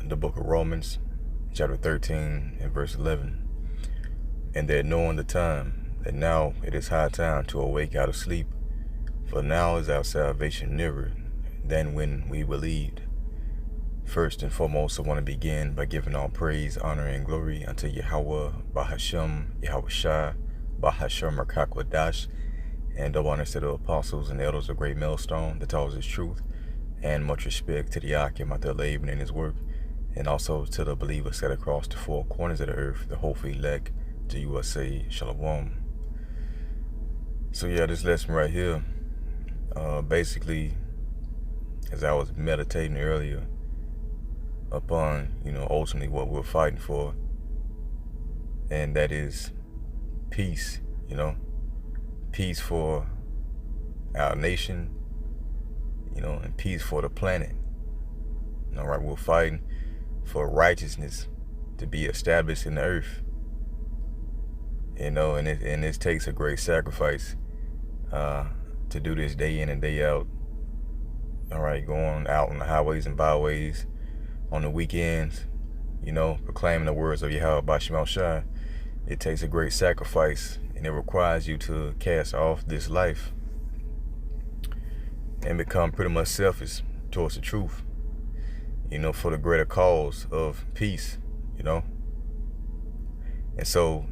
the book of Romans, chapter 13 and verse 11. And that knowing the time, that now it is high time to awake out of sleep, for now is our salvation nearer than when we believed. First and foremost, I want to begin by giving all praise, honor, and glory unto Yahweh, Bahashem, Yahweh Shai, Bahashem Merkakwadash, and double honors to the apostles and elders of Great Millstone that tells his truth, and much respect to the Akim out there laboring in his work, and also to the believers set across the four corners of the earth, the hopeful elect, to USA, Shalom. So yeah, this lesson right here, basically, as I was meditating earlier upon, ultimately what we're fighting for, and that is peace, peace for our nation, and peace for the planet. All right, we're fighting for righteousness to be established in the earth, and this takes a great sacrifice to do this day in and day out. All right, going out on the highways and byways on the weekends, proclaiming the words of Yahweh Bashim Shai. It takes a great sacrifice, and it requires you to cast off this life and become pretty much selfish towards the truth, for the greater cause of peace, And so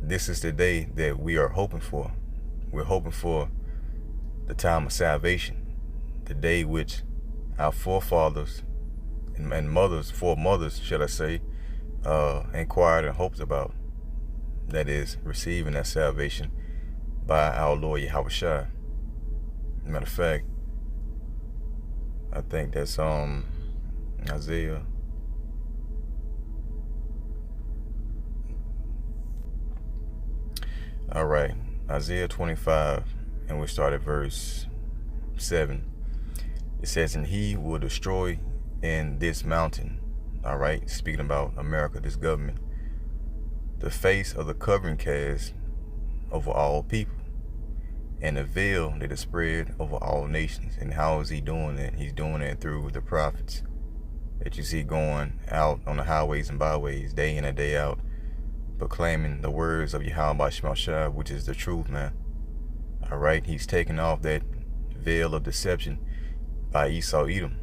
this is the day that we are hoping for. We're hoping for the time of salvation, the day which our forefathers and foremothers, should I say, inquired and hoped about. That is, receiving that salvation by our Lord Yahweh Shai. Matter of fact, I think that's Isaiah. All right, Isaiah 25, and we start at verse 7. It says, and he will destroy in this mountain, all right, speaking about America, this government, the face of the covering cast over all people, and the veil that is spread over all nations. And how is he doing that? He's doing it through the prophets that you see going out on the highways and byways day in and day out, proclaiming the words of Yahweh Bashim Shai, which is the truth, man. All right, he's taking off that veil of deception by Esau Edom,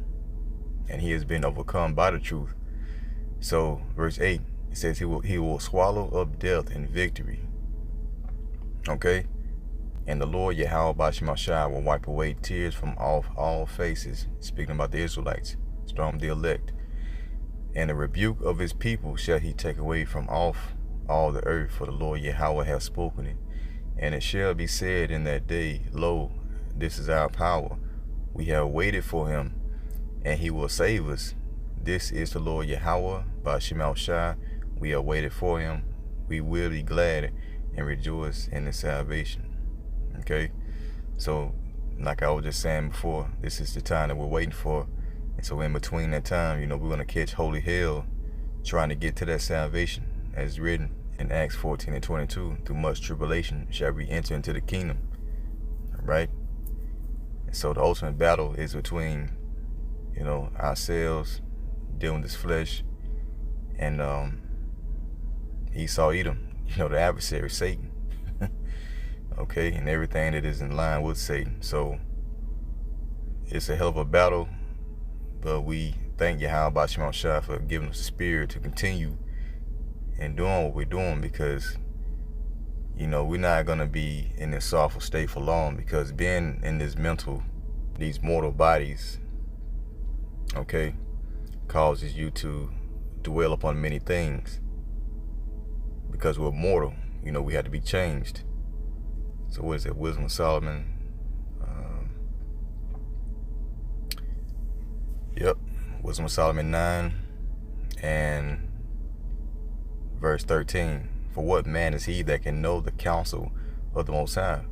and he has been overcome by the truth. So verse 8, it says he will swallow up death in victory. Okay, and the Lord Yahweh Bashim Shai will wipe away tears from off all faces, speaking about the Israelites, the elect. And the rebuke of his people shall he take away from off all the earth, for the Lord Yahweh hath spoken it. And it shall be said in that day, lo, this is our power. We have waited for him, and he will save us. This is the Lord Yahweh Bashim Shai. We have waited for him. We will be glad and rejoice in his salvation. Okay, so like I was just saying before, this is the time that we're waiting for. And so in between that time, we're going to catch holy hell trying to get to that salvation, as written in Acts 14 and 22, through much tribulation shall we enter into the kingdom. All right, and so the ultimate battle is between, ourselves dealing with this flesh, and Esau Edom, the adversary, Satan. Okay, and everything that is in line with Satan. So it's a hell of a battle, but we thank Yahweh Bashim Shai for giving us the spirit to continue and doing what we're doing, because we're not going to be in this sorrowful state for long, because being in these mortal bodies, okay, causes you to dwell upon many things, because we're mortal. We have to be changed. So what is it? Wisdom of Solomon. Yep, Wisdom of Solomon 9 and verse 13. For what man is he that can know the counsel of the Most High,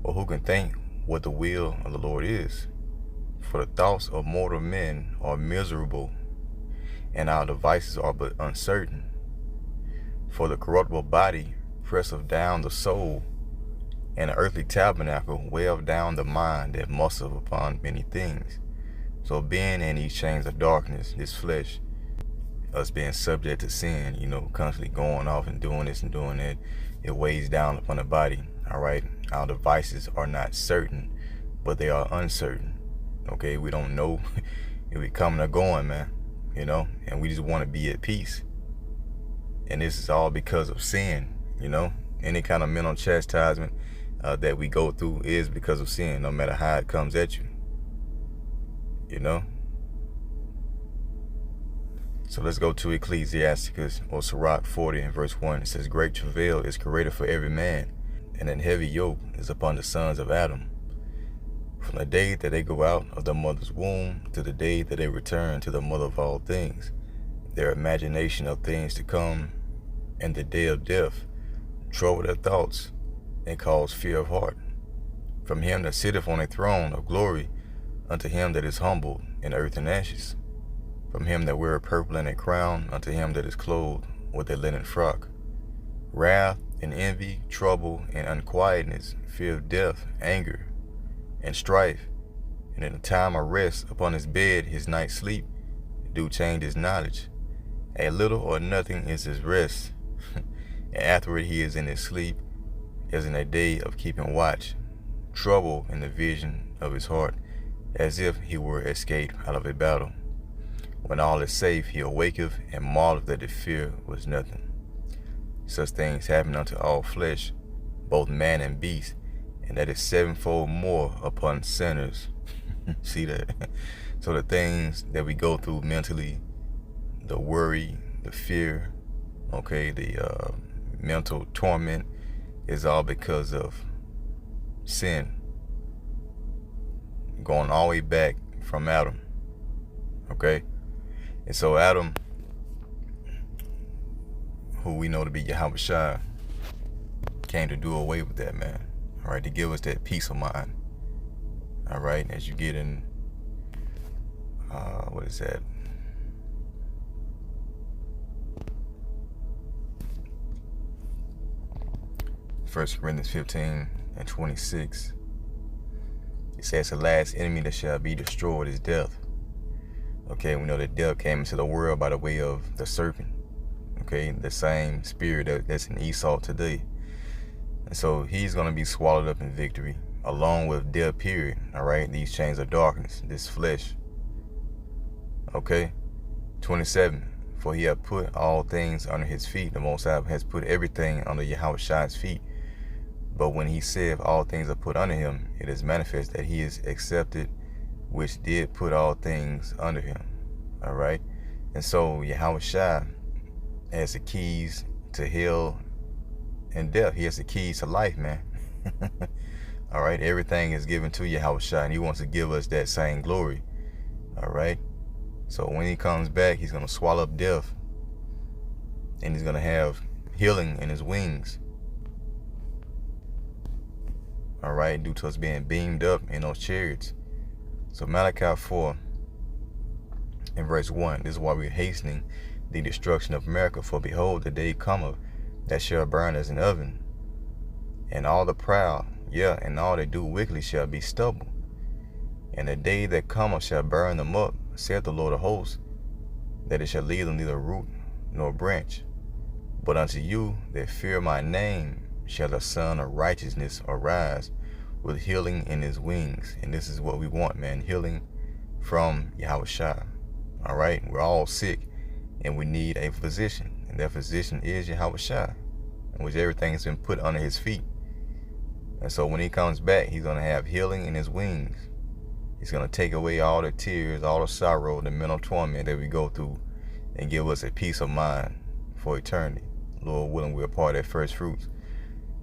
or who can think what the will of the Lord is? For the thoughts of mortal men are miserable, and our devices are but uncertain. For the corruptible body presseth down the soul, and the earthly tabernacle weighed down the mind that museth upon many things. So being in these chains of darkness, this flesh, us being subject to sin, you know, constantly going off and doing this and doing that, it weighs down upon the body. All right, our devices are not certain, but they are uncertain. Okay, we don't know if we coming or going, man, you know, and we just want to be at peace. And this is all because of sin, you know. Any kind of mental chastisement that we go through is because of sin, no matter how it comes at you, you know. So let's go to Ecclesiasticus, or Sirach 40 and verse 1. It says, great travail is created for every man, and an heavy yoke is upon the sons of Adam. From the day that they go out of the mother's womb to the day that they return to the mother of all things, their imagination of things to come and the day of death trouble their thoughts and cause fear of heart. From him that sitteth on a throne of glory unto him that is humbled in earth and ashes. From him that weareth purple and a crown unto him that is clothed with a linen frock. Wrath and envy, trouble and unquietness, fear of death, anger and strife, and in the time of rest upon his bed his night's sleep do change his knowledge. A little or nothing is his rest, and afterward he is in his sleep, as in a day of keeping watch, trouble in the vision of his heart, as if he were escaped out of a battle. When all is safe, he awaketh, and marveleth that the fear was nothing. Such things happen unto all flesh, both man and beast, and that is sevenfold more upon sinners. See that? So the things that we go through mentally, the worry, the fear, okay, the mental torment, is all because of sin. Going all the way back from Adam, okay? And so Adam, who we know to be Yahushua, came to do away with that, man. All right, to give us that peace of mind. All right, as you get in, what is that? First Corinthians 15 and 26. It says the last enemy that shall be destroyed is death. Okay, we know that death came into the world by the way of the serpent. Okay, the same spirit that's in Esau today. And so he's going to be swallowed up in victory, along with death, period. All right, these chains of darkness, this flesh. Okay, 27. For he hath put all things under his feet. The Most High has put everything under Yahushua's feet. But when he saith all things are put under him, it is manifest that he is accepted, which did put all things under him. All right, and so Yahushua has the keys to hell and death. He has the keys to life, man. All right, everything is given to Yahushua, and he wants to give us that same glory. All right, so when he comes back, he's going to swallow up death, and he's going to have healing in his wings. All right, due to us being beamed up in those chariots. So Malachi 4 and verse 1, this is why we're hastening the destruction of America. For behold, the day cometh that shall burn as an oven, and all the proud, and all that do wickedly shall be stubble. And the day that cometh shall burn them up, saith the Lord of hosts, that it shall leave them neither root nor branch. But unto you that fear my name shall the Son of Righteousness arise with healing in his wings. And this is what we want, man, healing from Yahushua. All right, we're all sick, and we need a physician, and that physician is Yahushua, in which everything has been put under his feet. And so when he comes back, he's going to have healing in his wings. He's going to take away all the tears, all the sorrow, the mental torment that we go through, and give us a peace of mind for eternity. Lord willing, we're part of that first fruits.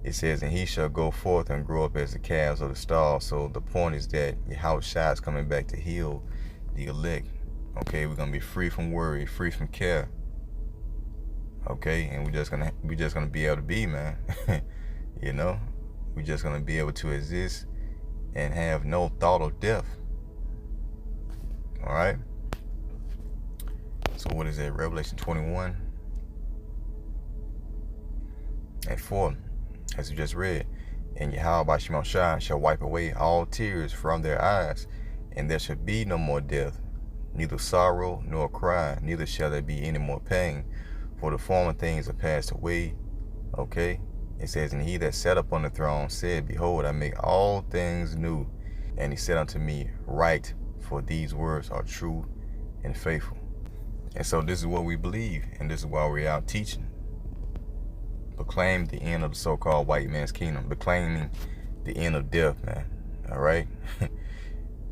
It says, and he shall go forth and grow up as the calves of the stall. So the point is that Yahushua is coming back to heal the elect. Okay, we're gonna be free from worry, free from care. Okay, and we're just gonna be able to be, man. You know, we're just gonna be able to exist and have no thought of death. All right. So what is that? Revelation 21 and 4. As you just read, and Yahweh by Shemashah shall wipe away all tears from their eyes, and there shall be no more death, neither sorrow nor cry, neither shall there be any more pain, for the former things are passed away. Okay? It says, and he that sat upon the throne said, behold, I make all things new. And he said unto me, write, for these words are true and faithful. And so this is what we believe, and this is why we're out teaching. Proclaim the end of the so-called white man's kingdom. Proclaiming the end of death, man. All right?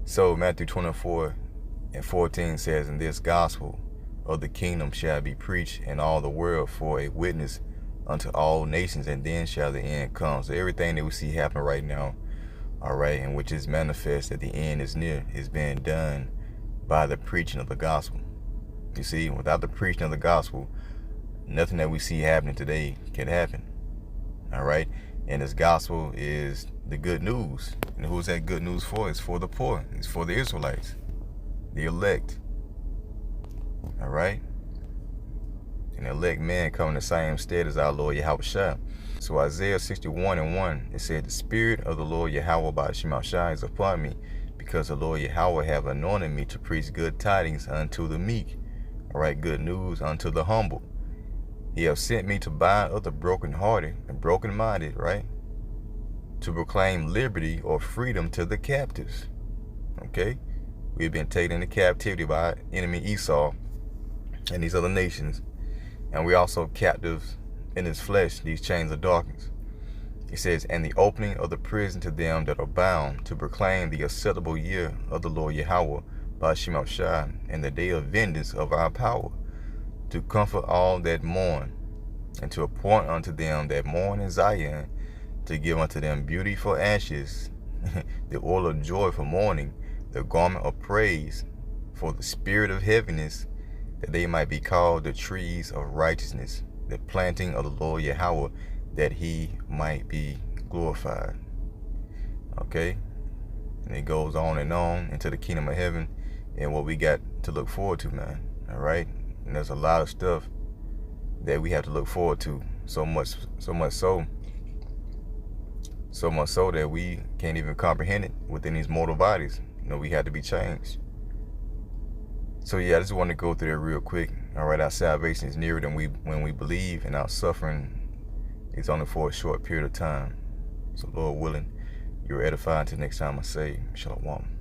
So Matthew 24:14 says, and this gospel of the kingdom shall be preached in all the world for a witness unto all nations, and then shall the end come. So everything that we see happen right now, all right, and which is manifest that the end is near, is being done by the preaching of the gospel. You see, without the preaching of the gospel, nothing that we see happening today can happen. All right, and this gospel is the good news. And who's that good news for? It's for the poor. It's for the Israelites, the elect. All right. And elect men come in the same stead as our Lord Yahushua. So Isaiah 61:1, it said, the Spirit of the Lord Yahweh Ba'ashem Shai is upon me, because the Lord Yahweh have anointed me to preach good tidings unto the meek. All right, good news unto the humble. He have sent me to bind up the brokenhearted and broken-minded, right? To proclaim liberty or freedom to the captives. Okay? We have been taken into captivity by our enemy Esau and these other nations. And we also captives in his flesh, these chains of darkness. It says, and the opening of the prison to them that are bound, to proclaim the acceptable year of the Lord Yahweh Ba'ashem Shai, and the day of vengeance of our power, to comfort all that mourn, and to appoint unto them that mourn in Zion, to give unto them beauty for ashes, the oil of joy for mourning, the garment of praise for the spirit of heaviness, that they might be called the trees of righteousness, the planting of the Lord Yahweh, that he might be glorified. Okay? And it goes on and on into the kingdom of heaven and what we got to look forward to, man. All right? And there's a lot of stuff that we have to look forward to. So much so that we can't even comprehend it within these mortal bodies. You know, we had to be changed. So yeah, I just want to go through that real quick. All right, our salvation is nearer than when we believe, and our suffering is only for a short period of time. So Lord willing, you're edified until next time I say, Shalom.